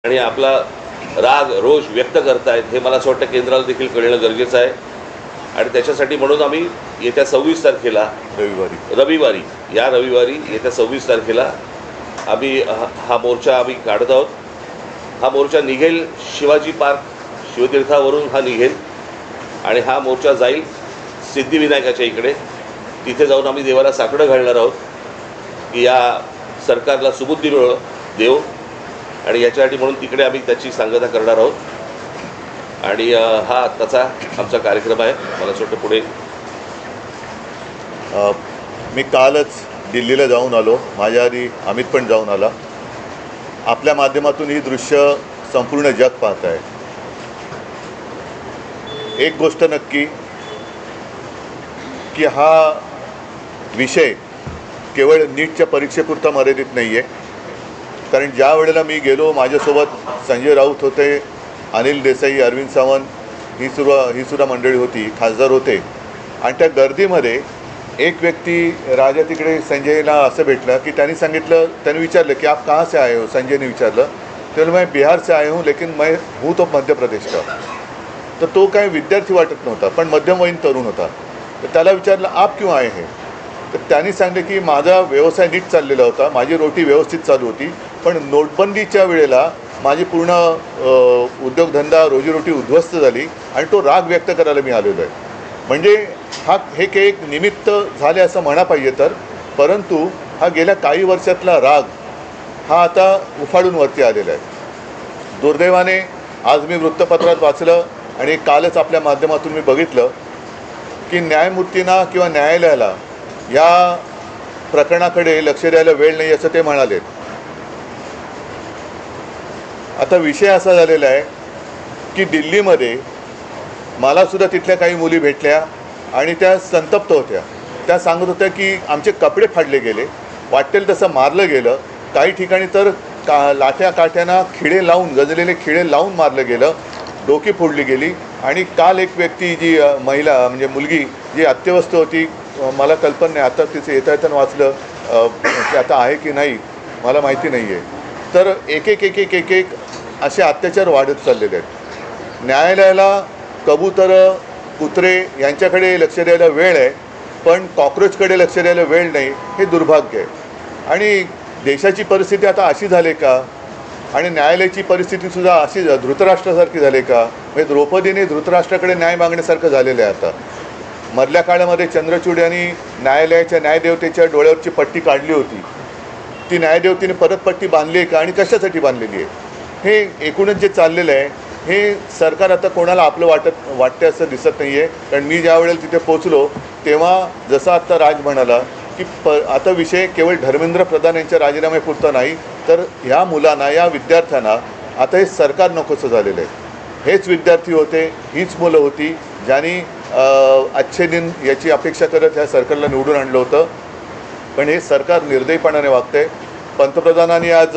आणि आपला राग रोष व्यक्त करतायत हे मला असं वाटतं केंद्राला देखील कळणं गरजेचं आहे. आणि त्याच्यासाठी म्हणून आम्ही येत्या 26 तारखेला रविवारी येत्या 26 तारखेला आम्ही हा मोर्चा आम्ही काढत आहोत. हा मोर्चा निघेल शिवाजी पार्क शिवतीर्थावरून हा निघेल आणि हा मोर्चा जाईल सिद्धिविनायकाच्या इकडे. तिथे जाऊन आम्ही देवाला साकडं घालणार आहोत की या सरकारला सुबुद्धी देव, आणि याच्यासाठी म्हणून तिकडे आम्ही त्याची सांगता करणार आहोत. आणि हा आत्ताचा आमचा कार्यक्रम आहे. मला असं वाटतं पुढे मी कालच दिल्लीला जाऊन आलो. माझ्या आधी अमित पण जाऊन आला. आपल्या माध्यमातून ही दृश्य संपूर्ण जग पाहत आहे. एक गोष्ट नक्की की हा विषय केवळ नीटच्या परीक्षेपुरता मर्यादित नाही आहे. कारण ज्या वेळेला मी गेलो, माझ्यासोबत संजय राऊत होते, अनिल देसाई, अरविंद सावंत ही सुद्धा मंडळी होती, खासदार होते. आणि त्या गर्दीमध्ये एक व्यक्ती राजा तिकडे संजयला असं भेटलं की त्यांनी विचारलं की आप कहाँ से आए हो. संजयने विचारलं. ते बोले मैं बिहार से आए हूँ लेकिन मैं हूँ तो मध्य प्रदेश का. तर तो काही विद्यार्थी वाटत नव्हता, पण मध्यमवयीन तरुण होता. तर त्याला विचारलं आप क्यों आए हैं. तर त्यांनी सांगितलं की माझा व्यवसाय नीट चाललेला होता, माझी रोटी व्यवस्थित चालू होती, पण नोटबंदीच्या वेळेला माझी पूर्ण उद्योगधंदा रोजीरोटी उद्ध्वस्त झाली आणि तो राग व्यक्त करायला मी आलेलो आहे. म्हणजे हे काही एक निमित्त झाले असं म्हणा पाहिजे तर, परंतु हा गेल्या काही वर्षातला राग हा आता उफाळून वरती आलेला आहे. दुर्दैवाने आज मी वृत्तपत्रात वाचलं आणि कालच आपल्या माध्यमातून मी बघितलं की न्यायमूर्तींना किंवा न्यायालयाला या प्रकरणाकडे लक्ष द्यायला वेळ नाही असं ते म्हणाले. आता विषय असा झालेला आहे की दिल्लीमध्ये मलासुद्धा तिथल्या काही मुली भेटल्या आणि त्या संतप्त होत्या. त्या सांगत होत्या की आमचे कपडे फाडले गेले, वाटेल तसं मारलं गेलं, काही ठिकाणी तर लाठ्या काठ्यांना खिळे लावून, गजलेले खिळे लावून मारलं गेलं, डोकी फोडली गेली. आणि काल एक व्यक्ती जी महिला म्हणजे मुलगी जी अत्यवस्थ होती, मला कल्पना नाही, आता तिचं येता वाचलं की आता आहे की नाही मला माहिती नाही आहे. तर एक एक असे अत्याचार वाढत चाललेले आहेत. न्यायालयाला कबूतरं, कुत्रे यांच्याकडे लक्ष द्यायला वेळ आहे, पण कॉक्रोचकडे लक्ष द्यायला वेळ नाही. हे दुर्भाग्य आहे. आणि देशाची परिस्थिती आता अशी झाली का, आणि न्यायालयाची परिस्थितीसुद्धा अशी धृतराष्ट्रासारखी झाली का. म्हणजे द्रौपदीने धृतराष्ट्राकडे न्याय मागण्यासारखं झालेलं आहे. आता मधल्या काळामध्ये चंद्रचूड यांनी न्यायालयाच्या न्यायदेवतेच्या डोळ्यावरची पट्टी काढली होती. ती न्यायदेवतेने परत पट्टी बांधली आहे का आणि कशासाठी बांधलेली आहे. हे एकूणच जे चाललेलं आहे हे सरकार आता कोणाला आपलं वाटते असं दिसत नाही आहे. कारण मी ज्या वेळेला तिथे पोचलो तेव्हा जसं आत्ता राज म्हणाला की आता विषय केवळ धर्मेंद्र प्रधान यांच्या राजीनाम्यापुरता नाही, तर ह्या मुलांना, या विद्यार्थ्यांना आता हे सरकार नकोसं झालेलं आहे. हेच विद्यार्थी होते, हीच मुलं होती ज्यांनी अच्छे दिन याची अपेक्षा करत ह्या सरकारला निवडून आणलं होतं. पण हे सरकार निर्दयीपणाने वागते. पंतप्रधानांनी आज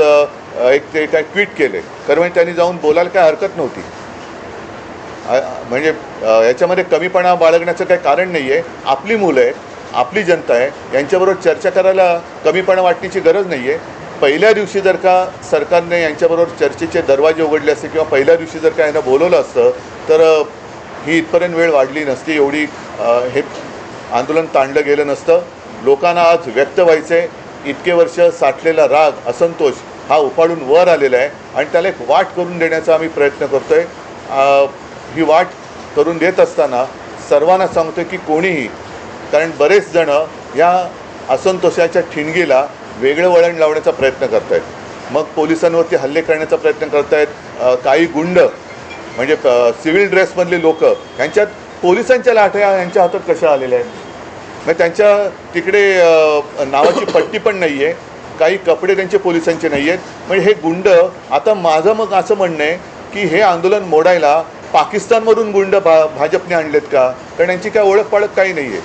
ते काय ट्विट केले, कारण म्हणजे त्यांनी जाऊन बोलायला काय हरकत नव्हती. म्हणजे याच्यामध्ये कमीपणा बाळगण्याचं काही कारण नाही आहे. आपली मुलं आहे, आपली जनता आहे, यांच्याबरोबर चर्चा करायला कमीपणा वाटण्याची गरज नाही आहे. पहिल्या दिवशी जर का सरकारने यांच्याबरोबर चर्चेचे दरवाजे उघडले असते किंवा पहिल्या दिवशी जर का यांना बोलवलं असतं तर ही इथपर्यंत वेळ वाढली नसती, एवढी हे आंदोलन ताणलं गेलं नसतं. लोकांना आज व्यक्त व्हायचं आहे. इतके वर्ष साठलेला राग, असंतोष हा उफाळून वर आलेला आहे आणि त्याला एक वाट करून देण्याचा आम्ही प्रयत्न करतो आहे. ही वाट करून देत असताना सर्वांना सांगतो की कोणीही, कारण बरेच जणं या असंतोषाच्या ठिणगीला वेगळं वळण लावण्याचा प्रयत्न करत आहेत. मग पोलिसांवरती हल्ले करण्याचा प्रयत्न करत आहेत. काही गुंड म्हणजे सिव्हिल ड्रेसमधले लोक, ह्यांच्यात पोलिसांच्या लाठ्या यांच्या हातात कशा आलेल्या आहेत. मग त्यांच्या तिकडे नावाची पट्टी पण नाही आहे, काही कपडे त्यांचे पोलिसांचे नाही आहेत. म्हणजे हे गुंड, आता माझं मग असं म्हणणं आहे की हे आंदोलन मोडायला पाकिस्तानमधून गुंड भाजपने आणलेत का. कारण यांची काय ओळख पाळख काही नाही आहे.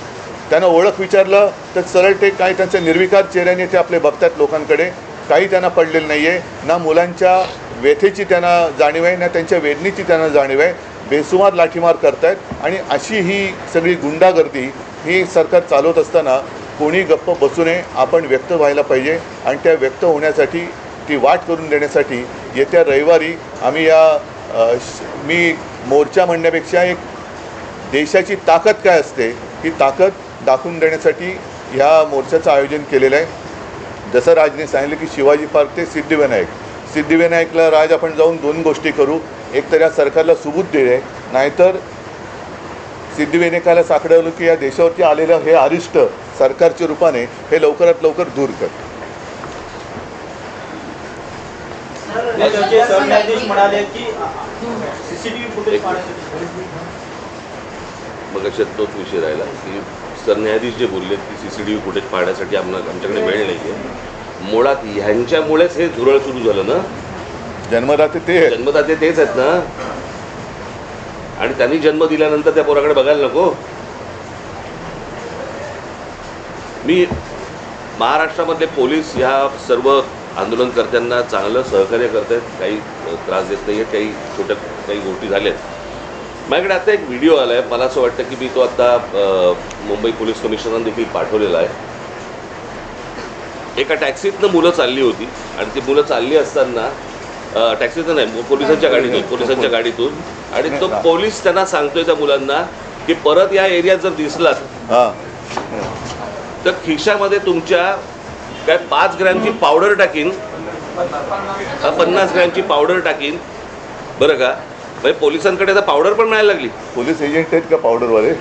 त्यांना ओळख विचारलं तर सरळ ते काय त्यांच्या निर्विकार चेहऱ्याने ते आपले बघतात लोकांकडे. काही त्यांना पडलेलं नाही आहे. ना मुलांच्या व्यथेची त्यांना जाणीव आहे, ना त्यांच्या वेदनेची त्यांना जाणीव आहे. बेसुमार लाठीमार करतायत. आणि अशी ही सगळी गुंडागर्दी ही सरकार चालवत असताना कोणी गप्प बसू नये. आपण व्यक्त व्हायला पाहिजे आणि त्या व्यक्त होण्यासाठी ती वाट करून देण्यासाठी येत्या रविवारी आम्ही मी मोर्चा म्हणण्यापेक्षा एक देशाची ताकद काय असते ही ताकद दाखवून देण्यासाठी ह्या मोर्चाचं आयोजन केलेलं आहे. जसं राजने सांगितलं की शिवाजी पार्क ते सिद्धिविनायकला राज आपण जाऊन 2 गोष्टी करू. एक तर या सरकारला सुबूत दिले, नाहीतर सिद्धिविनायकाला साकडवलं की या देशावरती आलेलं हे अरिष्ट सरकारच्या रूपाने हे लवकरात लवकर दूर कर. सरन्यायाधीश म्हणाले की सीसीटीव्ही फुटेज मग तोच विषय राहिला की सरन्यायाधीश जे बोललेत की CCTV फुटेज पाहण्यासाठी आमच्याकडे वेळ नाही आहे. मुळात ह्यांच्यामुळेच हे धुरळ सुरू झालं ना. जन्मदाते ते जन्मदाते तेच आहेत ना. आणि त्यांनी जन्म दिल्यानंतर त्या पोराकडे बघायला नको. मी महाराष्ट्रामधले पोलीस ह्या सर्व आंदोलनकर्त्यांना चांगलं सहकार्य करत आहेत. काही त्रास देत नाही आहेत. काही गोष्टी झाल्यात. माझ्याकडे आता एक व्हिडिओ आला आहे. मला असं वाटतं की मी तो आता मुंबई पोलीस कमिशनरने देखील पाठवलेला आहे. एका टॅक्सीतनं मुलं चालली होती आणि ती मुलं चालली असताना टॅक्सीतनं नाही, पोलिसांच्या गाडीतून आणि तो पोलीस त्यांना सांगतोय त्या मुलांना की परत या एरियात जर दिसलात तर खिशामध्ये तुमच्या काय 5 ग्रॅमची पावडर टाकीन, 50 ग्रॅमची पावडर टाकीन बरं का. म्हणजे पोलिसांकडे आता पावडर पण मिळायला लागली. पोलीस एजंट आहेत का पावडरवाले?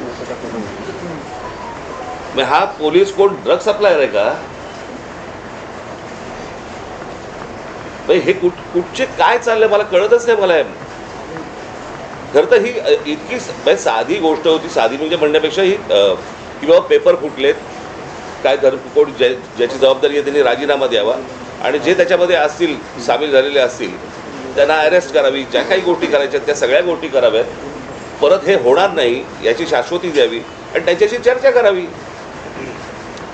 हा पोलीस कोण ड्रग सप्लायर आहे का? हे कुठचे काय चाललंय मला कळतच नाही. मला खरं तर ही इतकी साधी गोष्ट होती. साधी म्हणजे म्हणण्यापेक्षा ही की बाबा पेपर फुटलेत काय कोण ज्याची जबाबदारी आहे त्यांनी राजीनामा द्यावा आणि जे त्याच्यामध्ये असतील सामील झालेले असतील त्यांना अरेस्ट करावी. ज्या काही गोष्टी करायच्या त्या सगळ्या गोष्टी कराव्यात. परत हे होणार नाही याची शाश्वती द्यावी आणि त्यांच्याशी चर्चा करावी.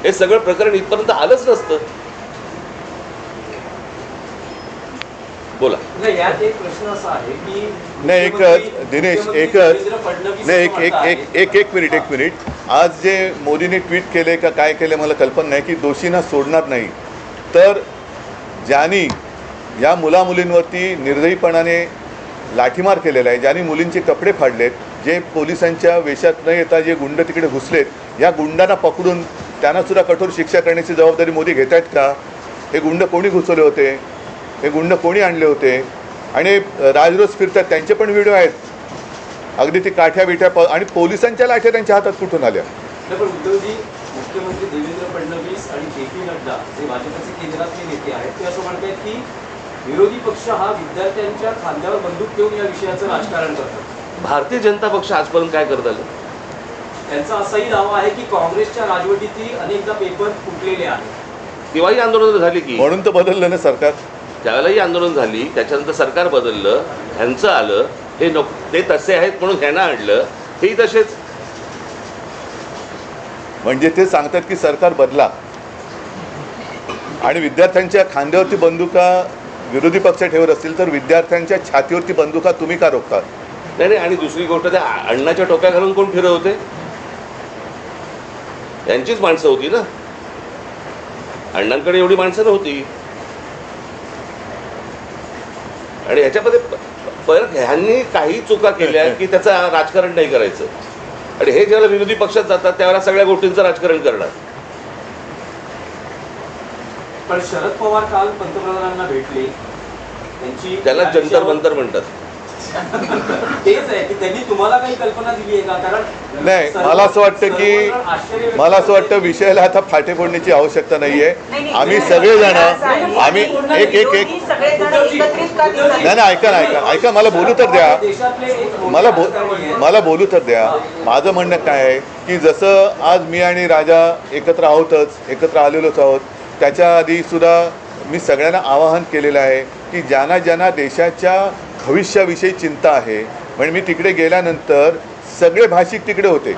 हे सगळं प्रकरण इथपर्यंत आलंच नसतं. बोला. यात एक प्रश्न असा आहे की नाही एकच दिनेश एक मिनिट आज जे मोदीने ट्विट केले का काय केले मला कल्पना नाही की दोषींना सोडणार नाही. तर ज्यांनी या मुलामुलींवरती निर्दयीपणाने लाठीमार केलेला आहे, ज्यांनी मुलींचे कपडे फाडलेत, जे पोलिसांच्या वेशात न येता जे गुंड तिकडे घुसलेत, या गुंडांना पकडून त्यांनासुद्धा कठोर शिक्षा करण्याची जबाबदारी मोदी घेत आहेत का? हे गुंड कोणी घुसवले होते? हे गुंड कोणी आणले होते? आणि राजरोज फिरतात त्यांचे पण व्हिडिओ आहेत. अगदी ती काठ्या बिठ्या आणि पोलिसांच्या लाठ्या त्यांच्या हातात कुठून आल्या? पण उद्धवजी, मुख्यमंत्री देवेंद्र फडणवीस आणि JP नड्डा जे भाजपचे केंद्रातले नेते आहेत ते असं म्हणतात की विरोधी पक्ष हा विद्यार्थ्यांच्या खांद्यावर बंदूक ठेवून या विषयाचं राजकारण करतात. भारतीय जनता पक्ष आजपर्यंत काय करत आलं? त्यांचा असाही दावा आहे की काँग्रेसच्या राजवटीतही अनेकदा पेपर फुटलेले आहेत. तेव्हाही आंदोलन झाली की. म्हणून तर बदललं ना सरकार. त्यावेळेलाही आंदोलन झाली, त्याच्यानंतर सरकार बदललं, ह्यांचं आलं. हे ते तसे आहेत म्हणून ह्यांना आणलं. हेही तसेच. म्हणजे ते सांगतात की सरकार बदला आणि विद्यार्थ्यांच्या खांद्यावरती बंदुका विरोधी पक्ष ठेवत असतील तर विद्यार्थ्यांच्या छातीवरती बंदुका तुम्ही का रोखतात? नाही. आणि दुसरी गोष्ट त्या अण्णाच्या टोप्या घालून कोण फिरत होते? यांचीच माणसं होती ना. अण्णांकडे एवढी माणसं नव्हती. आणि ह्याच्यामध्ये परत ह्यांनी काही चुका केल्या की त्याचं राजकारण नाही करायचं. आणि हे ज्यावेळेला विरोधी पक्षात जातात त्यावेळेला सगळ्या गोष्टींचं राजकारण करणार. पण शरद पवार काल पंतप्रधानांना भेटले. त्याला जंतर मंतर म्हणतात. तेच आहे की त्यांनी तुम्हाला काही कल्पना दिली आहे का? कारण नाही, मला असं वाटतं विषयाला आता फाटे फोडण्याची आवश्यकता नाही आहे. आम्ही सगळेजण आम्ही ऐका मला बोलू तर द्या. मला बोलू तर द्या. माझं म्हणणं काय आहे की जसं आज मी आणि राजा एकत्र आलेलोच आहोत, त्याच्या आधीसुद्धा मी सगळ्यांना आवाहन केलेलं आहे की ज्यांना देशाच्या भविष्याविषयी चिंता आहे. म्हणजे मी तिकडे गेल्यानंतर सगळे भाषिक तिकडे होते,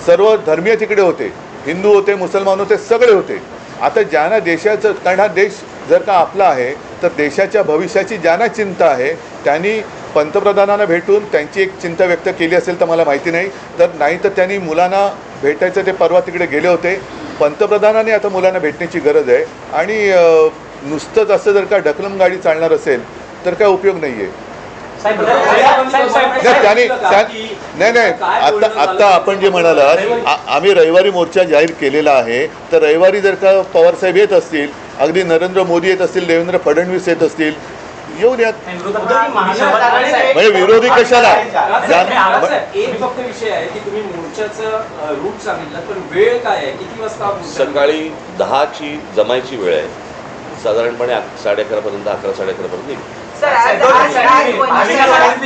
सर्व धर्मीय तिकडे होते, हिंदू होते, मुसलमान होते, सगळे होते. आता ज्यांना देशाचं, कारण हा देश जर का आपला आहे तर देशाच्या भविष्याची ज्यांना चिंता आहे त्यांनी पंतप्रधानांना भेटून त्यांची एक चिंता व्यक्त केली असेल तर मला माहिती नाही. तर त्यांनी मुलांना भेटायचं, ते परवा तिकडे गेले होते. पंतप्रधानांनी आता मुलांना भेटण्याची गरज आहे. आणि नुसतंच असं जर का ढकलम गाडी चालणार असेल तर काय उपयोग नाही आहे. साहेब, नाही आता आपण जे म्हणालात आम्ही रविवारी मोर्चा जाहीर केलेला आहे, तर रविवारी जर का पवारसाहेब येत असतील, अगदी नरेंद्र मोदी येत असतील, देवेंद्र फडणवीस येत असतील, येऊन यात. म्हणजे विरोधी कशाला एक फक्त विषय आहे की तुम्ही मोर्चाचं रूट सांगितलं, पण वेळ काय आहे, किती वाजता मोर्चा? सकाळी 10ची जमायची वेळ आहे, साधारणपणे 11:30 पर्यंत, 11, 11:30 पर्यंत निघू.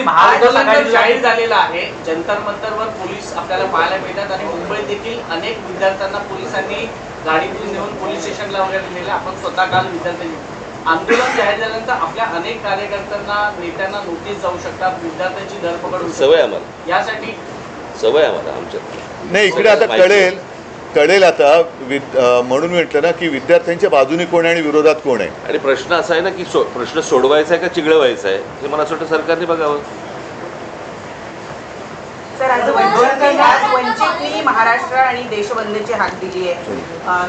आंदोलन जाहीर झालेलं आहे. जंतर मंतरवर पोलीस आपल्याला पाहायला मिळतात आणि मुंबईत देखील अनेक विद्यार्थ्यांना पोलिसांनी गाडीतून नेऊन पोलीस स्टेशनला वगैरे नेले. आपण स्वतः काल विद्यार्थ्यांनी आंदोलन जाहीर झाल्यानंतर आपल्या अनेक कार्यकर्त्यांना नेत्यांना नोटीस जाऊ शकतात, विद्यार्थ्यांची धरपकड होऊ शकते. सवय आम्हाला, यासाठी सवय आम्हाला आमच्यात. नाही, इकडे आता कळेल आता म्हणून म्हटलं ना की विद्यार्थ्यांच्या बाजूने कोण आहे आणि विरोधात कोण आहे. आणि प्रश्न असा आहे ना की प्रश्न सोडवायचा आहे का चिघळवायचा आहे, हे मला असं वाटतं सरकारने बघावं. सर, आज वंचितनी महाराष्ट्र आणि देशबंदची हाक दिली आहे.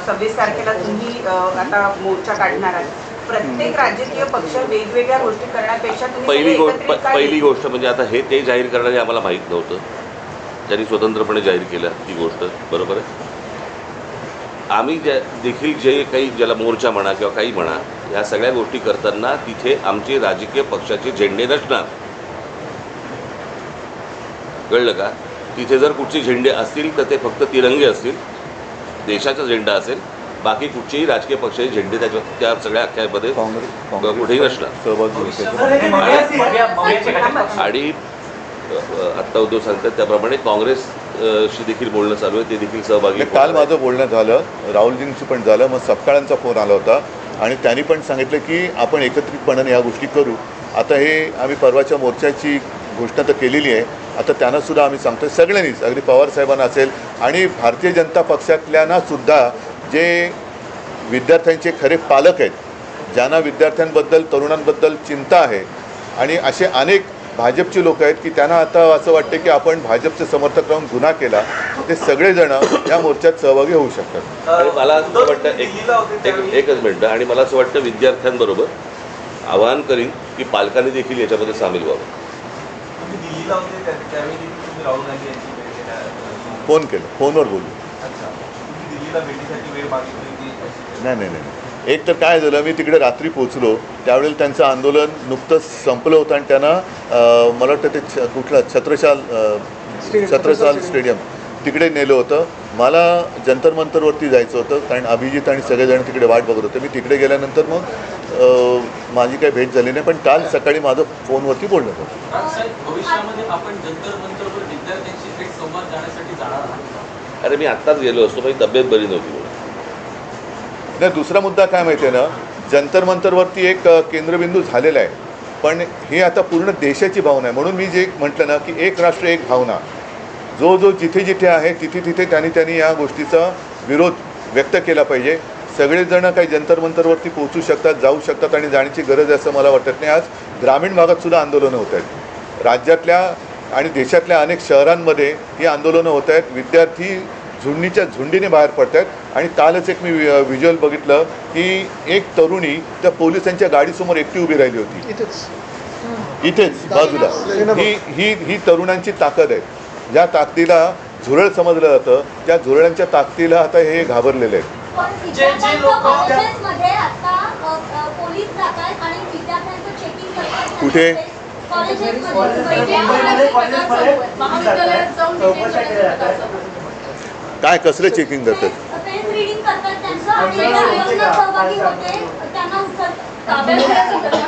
26 तारखेला तुम्ही आता मोर्चा काढणार आहात. प्रत्येक राजकीय पक्ष वेगवेगळ्या गोष्टी करण्यापेक्षा तुम्ही पहिली गोष्ट म्हणजे आता हे ते जाहीर करणारे आम्हाला माहीत नव्हतं, ज्यांनी स्वतंत्रपणे जाहीर केलं ही गोष्ट बरोबर आहे. आम्ही देखील जे काही ज्याला मोर्चा म्हणा किंवा काही म्हणा, ह्या सगळ्या गोष्टी करताना तिथे आमचे राजकीय पक्षाचे झेंडे नसणार, कळलं का. तिथे जर कुठचे झेंडे असतील तर ते फक्त तिरंगे असतील, देशाचा झेंडा असेल, बाकी कुठचेही राजकीय पक्षाचे झेंडे त्या सगळ्या अख्यामध्ये कुठेही नसणार. आणि आत्ता उद्धव सांगतात त्याप्रमाणे काँग्रेसशी देखील बोलणं चालू आहे, ते देखील सहभागी. काल माझं बोलणं झालं, राहुलजींशी पण झालं, मग सपकाळांचा फोन आला होता आणि त्यांनी पण सांगितलं की आपण एकत्रितपणाने या गोष्टी करू. आता हे आम्ही परवाच्या मोर्चाची घोषणा तर केलेली आहे, आता त्यांनासुद्धा आम्ही सांगतो सगळ्यांनीच, अगदी पवारसाहेबांना असेल आणि भारतीय जनता पक्षातल्यांनासुद्धा जे विद्यार्थ्यांचे खरे पालक आहेत, ज्यांना विद्यार्थ्यांबद्दल तरुणांबद्दल चिंता आहे, आणि असे अनेक भाजपची लोक आहेत की त्यांना आता असं वाटते की आपण भाजपचे समर्थक राहून गुन्हा केला, ते सगळेजण या मोर्चात सहभागी होऊ शकतात. आणि मला असं वाटतं एकच मिनटं, आणि मला असं वाटतं विद्यार्थ्यांबरोबर आवाहन करीन की पालकांनी देखील याच्यामध्ये सामील व्हावं. फोन केलं, फोनवर बोलू. नाही, एक तर काय झालं, मी तिकडे रात्री पोचलो त्यावेळेला त्यांचं आंदोलन नुकतंच संपलं होतं आणि त्यांना मला वाटतं ते कुठलं छत्रसाल स्टेडियम तिकडे नेलं होतं. मला जंतर मंतरवरती जायचं होतं कारण अभिजित आणि सगळेजण तिकडे वाट बघत होते. मी तिकडे गेल्यानंतर मग माझी काही भेट झाली नाही, पण काल सकाळी माझं फोनवरती बोलणं होतं. भविष्यामध्ये आपण जंतर मंतरवर विद्यार्थ्यांशी थेट संवाद जाण्यासाठी जाणार आहात? अरे मी आत्ताच गेलो असतो, माझी तब्येत बरी नव्हती. नाही, दुसरा मुद्दा काय माहिती आहे ना, जंतर मंतरवरती एक केंद्रबिंदू झालेला आहे, पण हे आता पूर्ण देशाची भावना आहे. म्हणून मी जे म्हटलं ना की एक राष्ट्र एक भावना, जो जिथे जिथे आहे तिथे त्यांनी या गोष्टीचा विरोध व्यक्त केला पाहिजे. सगळेजण काही जंतर मंतरवरती पोहोचू शकतात, जाऊ शकतात आणि जाण्याची गरज आहे असं मला वाटत नाही. आज ग्रामीण भागातसुद्धा आंदोलनं होत आहेत, राज्यातल्या आणि देशातल्या अनेक शहरांमध्ये ही आंदोलनं होत आहेत. विद्यार्थी झुंडीच्या झुंडीने बाहेर पडत आहेत. आणि कालच एक मी व्हिज्युअल बघितलं की एक तरुणी त्या पोलिसांच्या गाडीसमोर एकटी उभी राहिली होती, इथेच बाजूला. ही तरुणांची ताकद आहे. ज्या ताकदीला झुरळ समजलं जातं, त्या झुरळांच्या ताकदीला आता हे घाबरलेले आहेत. कुठे काय कसलं चेकिंग करतात?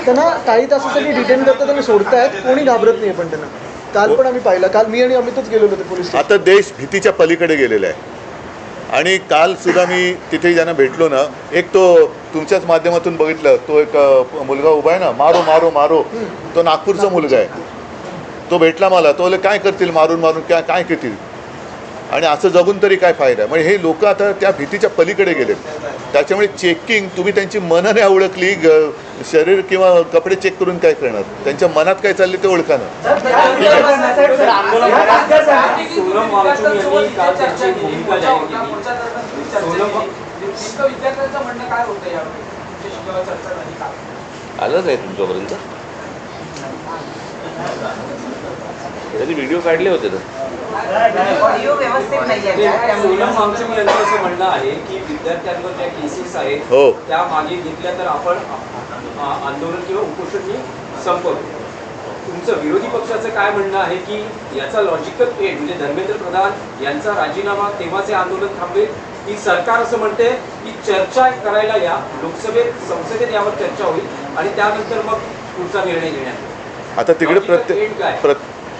त्यांना काही तासासाठी डिटेन करतात आणि सोडतायत, कोणी घाबरत नाही. पण त्यांना काल पण आम्ही पाहिलं, काल मी आणि अमितच गेलेलो होते पोलीस. आता देश भीतीच्या पलीकडे गेलेला आहे. आणि कालसुद्धा मी तिथे ज्यांना भेटलो ना, एक तो तुमच्याच माध्यमातून बघितलं, तो एक मुलगा उभा आहे ना, मारो मारो मारो, तो नागपूरचा मुलगा आहे. तो भेटला मला, तो बोले काय करतील मारून मारून, काय करतील, आणि असं जगून तरी काय फायदा आहे. म्हणजे हे लोक आता त्या भीतीच्या पलीकडे गेलेत. त्याच्यामुळे चेकिंग, तुम्ही त्यांची मनं नाही ओळखली, शरीर किंवा कपडे चेक करून काय करणार, त्यांच्या मनात काय चालले ते ओळखा ना. आलं नाही तुमच्यापर्यंत? त्यांनी व्हिडिओ काढले होते ना. ऑडिओ व्यवस्थित नाही आहे त्यामुळे सोनम वांगचुक यांचं असं म्हणणं आहे की विद्यार्थ्यांवर ज्या केसेस आहेत हो. त्या मागे घेतल्या तर आपण आंदोलन किंवा उपोषण संपवतो. तुमचं विरोधी पक्षाचं काय म्हणणं आहे की याचा लॉजिकल एंड म्हणजे धर्मेंद्र प्रधान यांचा राजीनामा तेव्हाचे आंदोलन थांबेल की सरकार असं म्हणते की चर्चा करायला या लोकसभेत संसदेत यावर चर्चा होईल आणि त्यानंतर मग पुढचा निर्णय घेण्यात येईल. आता तिकडे Logical end काय?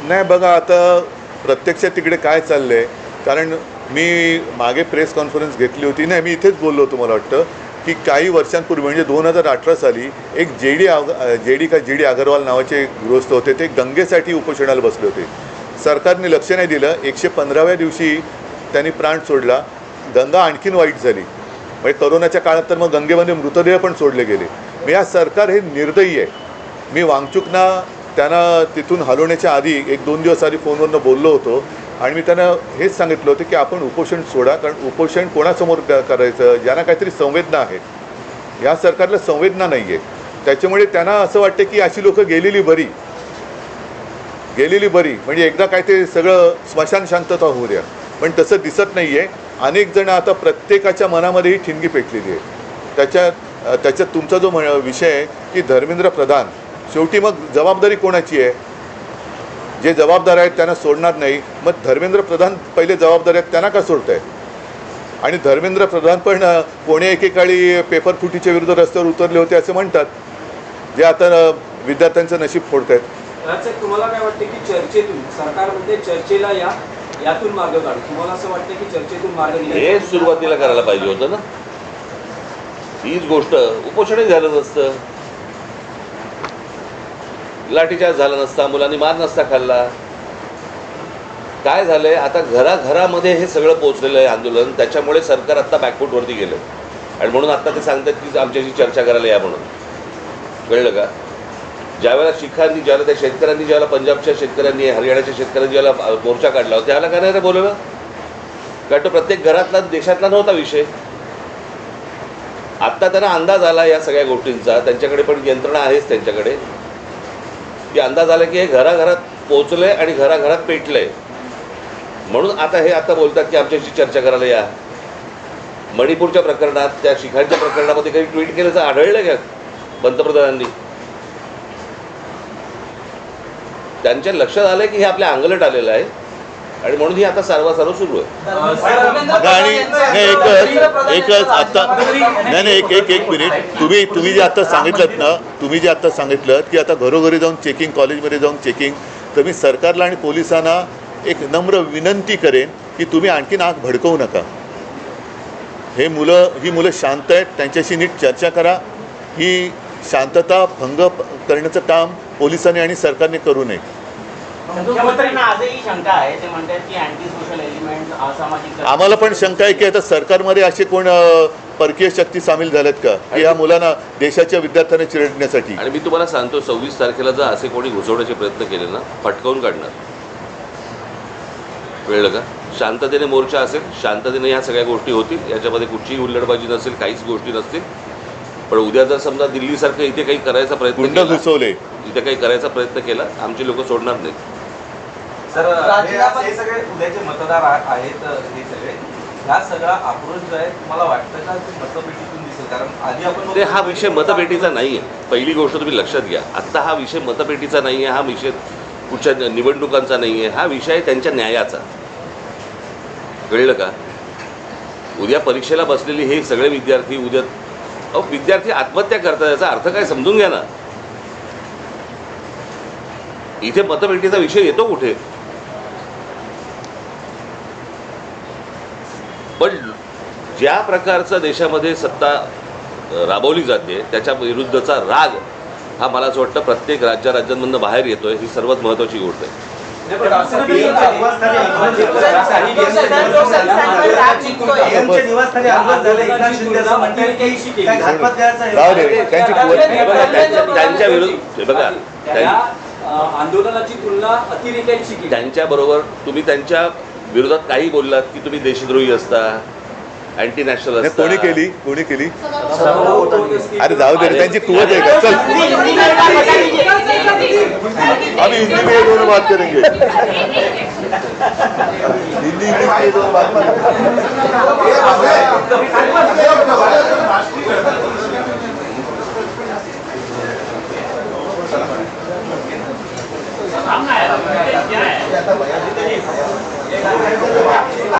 नाही बघा, आता प्रत्यक्षात तिकडे काय चाललंय, कारण मी मागे प्रेस कॉन्फरन्स घेतली होती ना, मी इथेच बोललो होतो, मला वाटतं की काही वर्षांपूर्वी म्हणजे 2018 साली एक जी डी अगरवाल नावाचे गृहस्थ होते, ते गंगेसाठी उपोषणाला बसले होते. सरकारने लक्ष नाही दिलं. 115व्या दिवशी त्यांनी प्राण सोडला. गंगा आणखीन वाईट झाली. म्हणजे करोनाच्या काळात तर मग गंगेमध्ये मृतदेह पण सोडले गेले. मी आज सरकार हे निर्दयी आहे. मी वांगचुकना त्यांना तिथून हलवण्याच्या आधी 1-2 दिवस आधी फोनवरनं बोललो होतो आणि मी त्यांना हेच सांगितलं होतं की आपण उपोषण सोडा, कारण उपोषण कोणासमोर करायचं, ज्यांना काहीतरी संवेदना आहेत. या सरकारला संवेदना नाही आहे. त्याच्यामुळे त्यांना असं वाटतं की अशी लोकं गेलेली बरी, म्हणजे एकदा काय ते सगळं स्मशान शांतता होऊ द्या. पण तसं दिसत नाही आहे. अनेक जण आता प्रत्येकाच्या मनामध्ये ही ठिणगी पेटलेली आहे. त्याच्यात तुमचा जो विषय आहे की धर्मेंद्र प्रधान, शेवटी मग जबाबदारी कोणाची आहे? जे जबाबदार आहेत त्यांना सोडणार नाही. मग धर्मेंद्र प्रधान पहिले जबाबदार आहेत, त्यांना का सोडत आहे? आणि धर्मेंद्र प्रधान पण कोणी एकेकाळी पेपर फुटीच्या विरुद्ध रस्त्यावर उतरले होते असं म्हणतात, जे आता विद्यार्थ्यांचं नशीब फोडत आहेत. तुम्हाला काय वाटतं की चर्चेतून सरकार म्हणते चर्चेला यातून मार्ग काढू, तुम्हाला असं वाटतं की चर्चेतून मार्ग हे सुरुवातीला करायला पाहिजे होतं ना. हीच गोष्ट उपोषणही झालं नसतं, लाठीचार्ज झाला नसता, मुलांनी मार नसता खाल्ला. काय झालंय, आता घराघरामध्ये हे सगळं पोहोचलेलं आहे आंदोलन. त्याच्यामुळे सरकार आत्ता बॅकफूटवरती गेलं आणि म्हणून आत्ता ते सांगतात की आमच्याशी चर्चा करायला या म्हणून. कळलं का? ज्यावेळेला त्या शेतकऱ्यांनी ज्यावेळेला पंजाबच्या शेतकऱ्यांनी, हरियाणाच्या शेतकऱ्यांनी ज्यावेळेला मोर्चा काढला होता, त्याला काय नाही बोलवलं, कारण तो प्रत्येक घरातला देशातला नव्हता विषय. आत्ता त्यांना अंदाज आला या सगळ्या गोष्टींचा, त्यांच्याकडे पण यंत्रणा आहेच त्यांच्याकडे, की अंदाज आला की हे घराघरात पोचलंय आणि घराघरात पेटलंय. म्हणून आता बोलतात की आमच्याशी चर्चा करायला या. मणिपूरच्या प्रकरणात, त्या शिखांच्या प्रकरणामध्ये काही ट्विट केल्याचं आढळलं का पंतप्रधानांनी? त्यांच्या लक्षात आलंय की हे आपल्या अंगलट आलेलं आहे आणि म्हणून ही आता सारवासारव सुरू आहे. आणि एकच आता एक मिनिट, तुम्ही जे आता सांगितलं ना, की आता घरोघरी जाऊन चेकिंग, कॉलेजमध्ये जाऊन चेकिंग, तर मी सरकारला आणि पोलिसांना एक नम्र विनंती करेन की तुम्ही आणखीन आग भडकवू नका. ही मुलं शांत आहेत, त्यांच्याशी नीट चर्चा करा. ही शांतता भंग करण्याचं काम पोलिसांनी आणि सरकारने करू नये. मुख्यमंत्र्यांना आजही शंका आहे, ते म्हणतात की अँटी सोशल एलिमेंट, असामाजिक. आम्हाला पण शंका आहे की आता सरकारमध्ये असे कोण परकीय शक्ती सामील झाल्यात का की या मुलांना, देशाच्या विद्यार्थ्यांना चिरडण्यासाठी? आणि मी तुम्हाला सांगतो, 26 तारखेला जर असे कोणी घुसवण्याचे प्रयत्न केले ना, फटकावून काढणार. कळलं का? शांततेने मोर्चा असेल, शांततेने ह्या सगळ्या गोष्टी होतील, याच्यामध्ये कुठचीही हुल्लडबाजी नसेल, काहीच गोष्टी नसतील. पण उद्या जर समजा दिल्लीसारखं इथे काही करायचा प्रयत्न गुंड घुसवले, इथे काही करायचा प्रयत्न केला, आमची लोक सोडणार नाहीत. सर, हे सगळे उद्याचे मतदार आहेत, हे सगळे ह्या सगळा आक्रोश जो आहे तुम्हाला वाटतं का मतपेटीतून दिसेल? कारण आधी आपण ते हा विषय मतपेटीचा नाही आहे. पहिली गोष्ट तुम्ही लक्षात घ्या, आत्ता हा विषय मतपेटीचा नाही आहे, हा विषय कुठच्या निवडणुकांचा नाही आहे, हा विषय आहे त्यांच्या न्यायाचा. कळलं का? उद्या परीक्षेला बसलेले हे सगळे विद्यार्थी विद्यार्थी आत्महत्या करतात, याचा अर्थ काय समजून घ्या ना. इथे मतपेटीचा विषय येतो कुठे? पण ज्या प्रकारचा देशामध्ये सत्ता राबवली जाते त्याच्या विरुद्धचा राग हा मला असं वाटतं प्रत्येक राज्यांमधून बाहेर येतोय. ही सर्वात महत्त्वाची गोष्ट आहे. त्यांच्या विरुद्ध बघा, आंदोलनाची तुलना अतिरेक्यांशी केली. त्यांच्याबरोबर तुम्ही त्यांच्या विरोधात काही बोललात की तुम्ही देशद्रोही असता, अँटी नॅशनल नाही, कोणी केली कोणी केली अरे अरे जाऊ दे रे, त्यांची कुवत आहे का? चल अभी हिंदी में ये दोनों बात करेंगे, हिंदी इंग्लिश में ये दोनों बात सामना है, क्या है